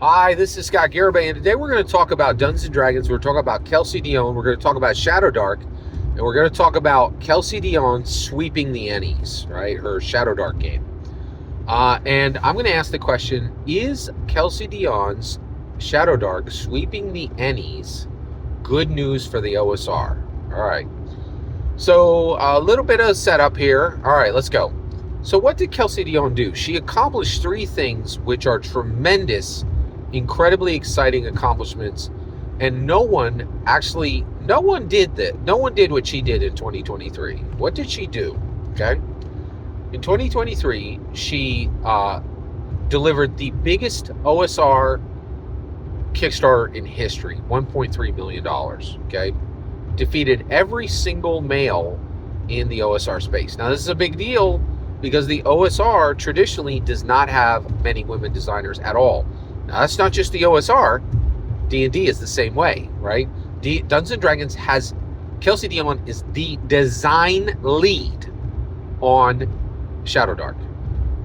Hi, this is Scott Garibay, and today we're going to talk about Dungeons & Dragons. We're talking about Kelsey Dionne. We're going to talk about Shadowdark, and we're going to talk about Kelsey Dionne sweeping the Ennies, right? Her Shadowdark game. And I'm going to ask the question, is Kelsey Dionne's Shadowdark sweeping the Ennies good news for the OSR? All right. So a little bit of setup here. All right, let's go. So what did Kelsey Dionne do? She accomplished three things which are tremendous, incredibly exciting accomplishments, and no one did that. No one did what she did in 2023. What did she do? Okay. In 2023, she delivered the biggest OSR Kickstarter in history, $1.3 million. Okay. Defeated every single male in the OSR space. Now, this is a big deal because the OSR traditionally does not have many women designers at all. Now, that's not just the OSR. D&D is the same way, right? Dungeons & Dragons has, Kelsey Dionne is the design lead on Shadowdark.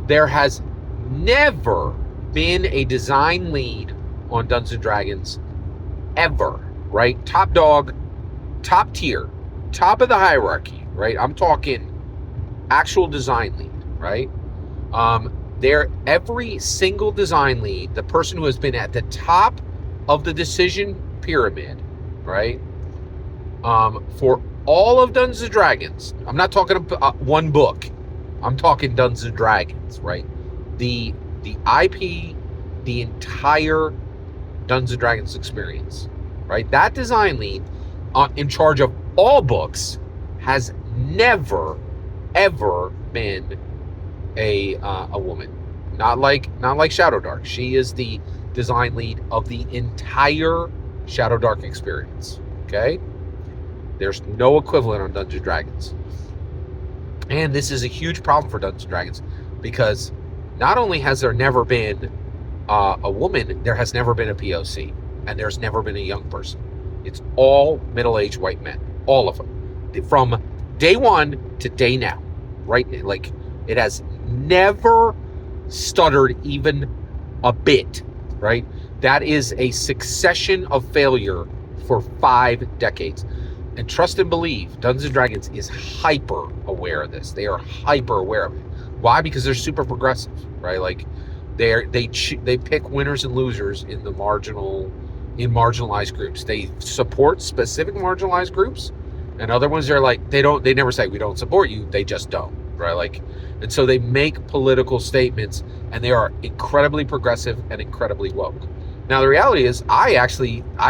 There has never been a design lead on Dungeons & Dragons ever, right? Top dog, top tier, top of the hierarchy, right? I'm talking actual design lead, right? Every single design lead, the person who has been at the top of the decision pyramid, right? For all of Dungeons & Dragons, I'm not talking one book. I'm talking Dungeons & Dragons, right? The IP, the entire Dungeons & Dragons experience, right? That design lead in charge of all books has never, ever been a woman. Not like Shadowdark. She is the design lead of the entire Shadowdark experience. Okay? There's no equivalent on Dungeons & Dragons. And this is a huge problem for Dungeons & Dragons because not only has there never been a woman, there has never been a POC, and there's never been a young person. It's all middle-aged white men, all of them, from day one to day now, right? Like, it has never stuttered even a bit, right? That is a succession of failure for 5 decades. And trust and believe, Dungeons & Dragons is hyper aware of this. They are hyper aware of it. Why? Because they're super progressive, right? Like, they pick winners and losers in marginalized groups. They support specific marginalized groups, and other ones are like, they never say we don't support you, they just don't, right? Like, and so they make political statements, and they are incredibly progressive and incredibly woke. Now, the reality is, I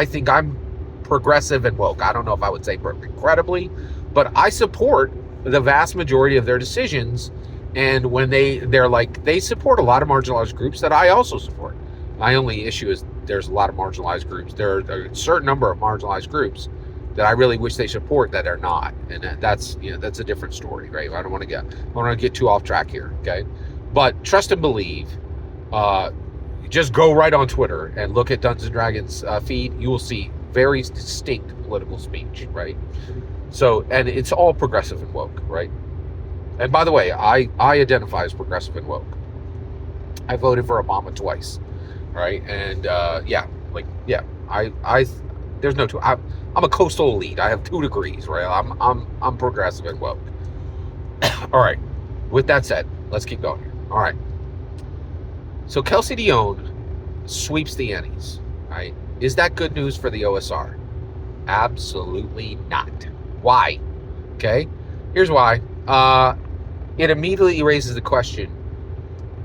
think I'm progressive and woke. I don't know if I would say incredibly, but I support the vast majority of their decisions. And when they're like, they support a lot of marginalized groups that I also support. My only issue is there's a lot of marginalized groups. There are a certain number of marginalized groups that I really wish they support that are not, and that's a different story, right? I don't want to get too off track here, okay? But trust and believe. Just go right on Twitter and look at Dungeons & Dragons feed. You will see very distinct political speech, right? So, and it's all progressive and woke, right? And by the way, I identify as progressive and woke. I voted for Obama twice, right? And there's no two. I'm a coastal elite. I have 2 degrees, right? I'm progressive and woke. All right. With that said, let's keep going here. All right. So Kelsey Dionne sweeps the Ennies, right? Is that good news for the OSR? Absolutely not. Why? Okay. Here's why. It immediately raises the question,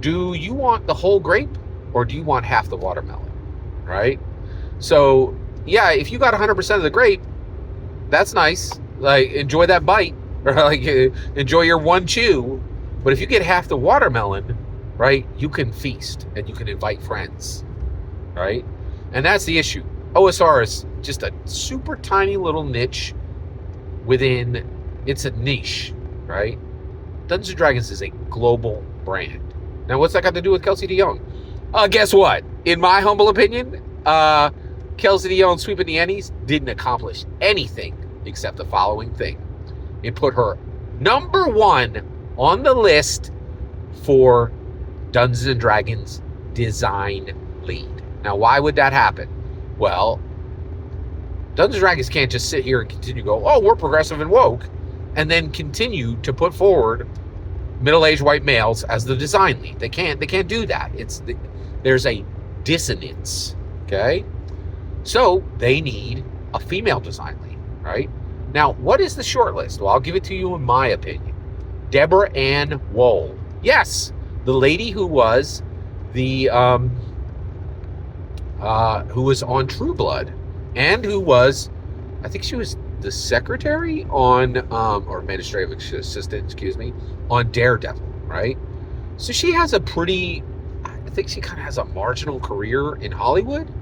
do you want the whole grape or do you want half the watermelon, right? So, yeah, if you got 100% of the grape, that's nice. Like, enjoy that bite, or like, enjoy your one chew. But if you get half the watermelon, right, you can feast and you can invite friends, right? And that's the issue. OSR is just a super tiny little niche within, it's a niche, right? Dungeons & Dragons is a global brand. Now, what's that got to do with Kelsey Dionne? Guess what? In my humble opinion, Kelsey Dionne sweeping the Ennies didn't accomplish anything except the following thing. It put her number 1 on the list for Dungeons & Dragons design lead. Now, why would that happen? Well, Dungeons & Dragons can't just sit here and continue to go, oh, we're progressive and woke, and then continue to put forward middle-aged white males as the design lead. They can't do that. There's a dissonance, okay? So they need a female design lead, right? Now, what is the short list? Well, I'll give it to you in my opinion. Deborah Ann Woll. Yes, the lady who was who was on True Blood, and who was, I think she was the secretary on, or administrative assistant, excuse me, on Daredevil, right? So she has a pretty, I think she kind of has a marginal career in Hollywood,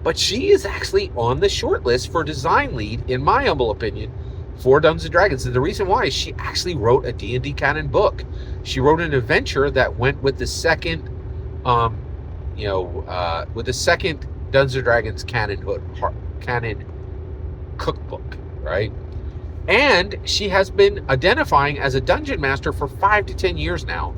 but she is actually on the short list for design lead, in my humble opinion, for Dungeons & Dragons. And the reason why is she actually wrote a D&D canon book. She wrote an adventure that went with the second, with the second Dungeons & Dragons canon cookbook, right? And she has been identifying as a dungeon master for 5 to 10 years now,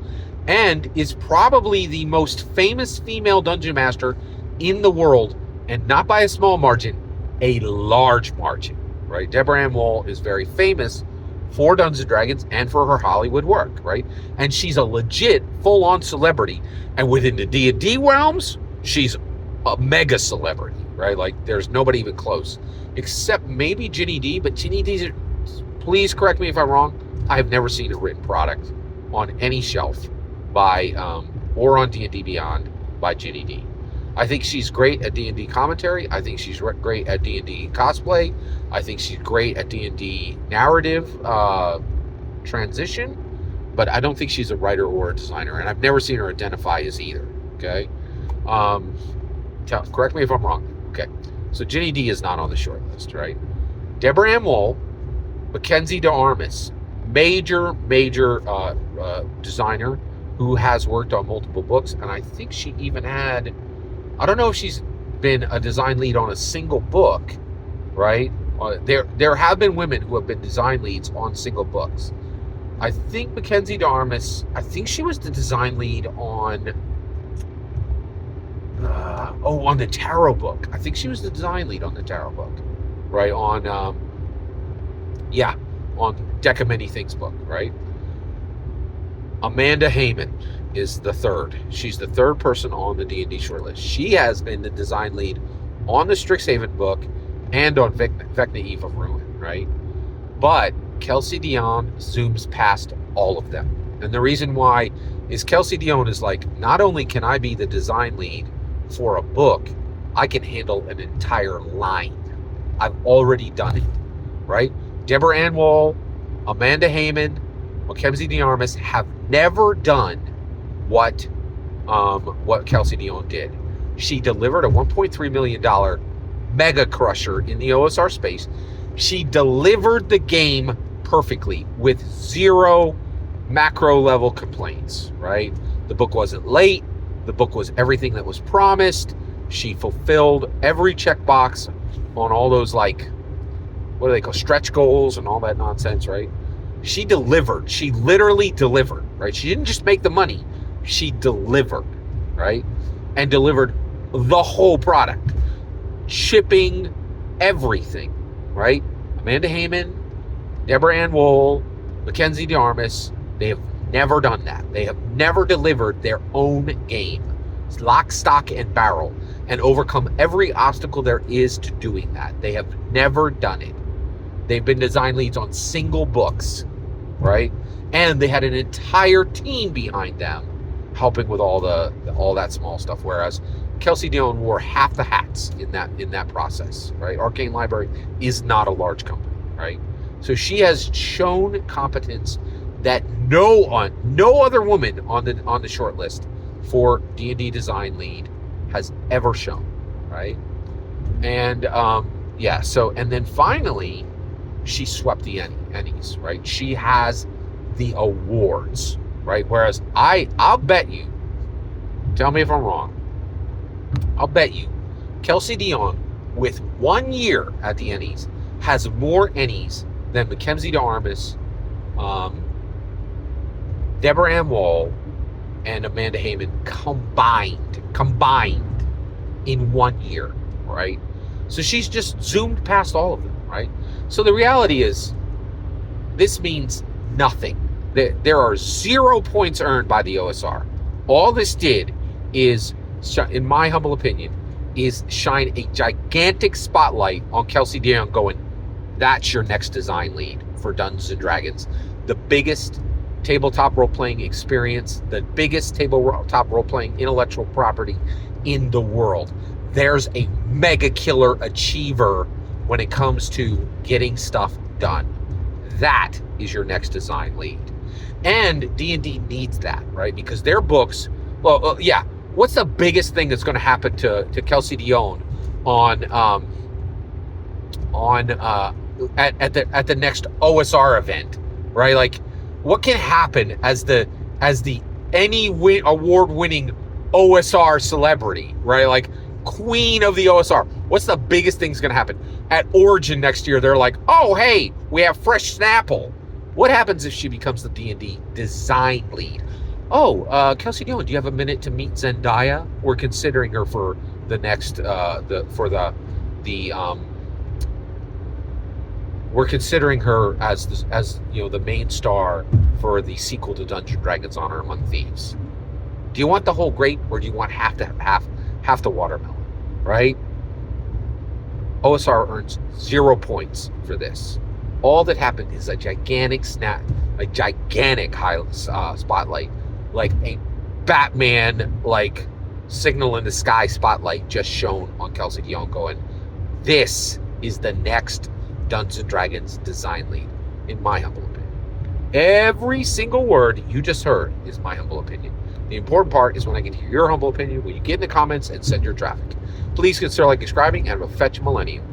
and is probably the most famous female dungeon master in the world, and not by a small margin, a large margin, right? Deborah Ann Woll is very famous for Dungeons & Dragons and for her Hollywood work, right? And she's a legit full-on celebrity. And within the D&D realms, she's a mega celebrity, right? Like, there's nobody even close, except maybe Ginny D, but Ginny D, please correct me if I'm wrong, I've never seen a written product on any shelf by, or on D&D Beyond by Ginny D. I think she's great at D&D commentary. I think she's great at D&D cosplay. I think she's great at D&D narrative transition, but I don't think she's a writer or a designer, and I've never seen her identify as either, okay? Correct me if I'm wrong. Okay, so Ginny D is not on the short list, right? Deborah Ann Woll, Kelsey Dionne, major designer who has worked on multiple books, and I think she even had, I don't know if she's been a design lead on a single book, right? There have been women who have been design leads on single books. I think Kelsey Dionne, I think she was the design lead on on the tarot book. I think she was the design lead on the tarot book, right? On Deck of Many Things book, right? Amanda Heyman is the third. She's the third person on the D&D shortlist. She has been the design lead on the Strixhaven book and on Vecna Eve of Ruin, right? But Kelsey Dionne zooms past all of them. And the reason why is Kelsey Dionne is like, not only can I be the design lead for a book, I can handle an entire line. I've already done it, right? Deborah Ann Woll, Amanda Heyman, Kelsey Dionne have never done what Kelsey Dionne did. She delivered a $1.3 million mega crusher in the OSR space. She delivered the game perfectly with zero macro level complaints, right? The book wasn't late. The book was everything that was promised. She fulfilled every checkbox on all those, like, what do they call, stretch goals and all that nonsense, right? She delivered. She literally delivered, right? She didn't just make the money. She delivered, right? And delivered the whole product. Shipping, everything, right? Amanda Heyman, Deborah Ann Woll, Kelsey Dionne, they have never done that. They have never delivered their own game. It's lock, stock, and barrel, and overcome every obstacle there is to doing that. They have never done it. They've been design leads on single books, right? And they had an entire team behind them helping with all that small stuff. Whereas Kelsey Dionne wore half the hats in that process, right? Arcane Library is not a large company, right? So she has shown competence that no other woman on the short list for D&D design lead has ever shown, right? And and then finally, she swept the Ennies, right? She has the awards, right? Whereas I'll bet you, tell me if I'm wrong, I'll bet you Kelsey Dionne, with 1 year at the Ennies, has more Ennies than Kelsey Dionne, Deborah Ann Woll, and Amanda Heyman combined in 1 year, right? So she's just zoomed past all of them, right? So the reality is, this means nothing. There are 0 points earned by the OSR. All this did is, in my humble opinion, is shine a gigantic spotlight on Kelsey Dionne, going, that's your next design lead for Dungeons and Dragons. The biggest tabletop role-playing experience, the biggest tabletop role-playing intellectual property in the world. There's a mega killer achiever when it comes to getting stuff done. That is your next design lead. And D&D needs that, right? Because their books, yeah, what's the biggest thing that's going to happen to Kelsey Dionne at the next OSR event, right? Like, what can happen as the Ennie award-winning OSR celebrity, right? Like, queen of the OSR. What's the biggest thing's going to happen? At Origin next year, they're like, oh, hey, we have fresh Snapple. What happens if she becomes the D&D design lead? Oh, Kelsey Dionne, do you have a minute to meet Zendaya? We're considering her for the next, we're considering her as the main star for the sequel to Dungeons & Dragons: Honor Among Thieves. Do you want the whole grape, or do you want half the watermelon, right? OSR earns 0 points for this. All that happened is a gigantic high spotlight, like a Batman signal in the sky spotlight just shone on Kelsey Dionne, going, this is the next Dungeons & Dragons design lead, in my humble opinion. Every single word you just heard is my humble opinion. The important part is when I can hear your humble opinion, when you get in the comments and send your traffic. Please consider subscribing, and have a fetch millennium.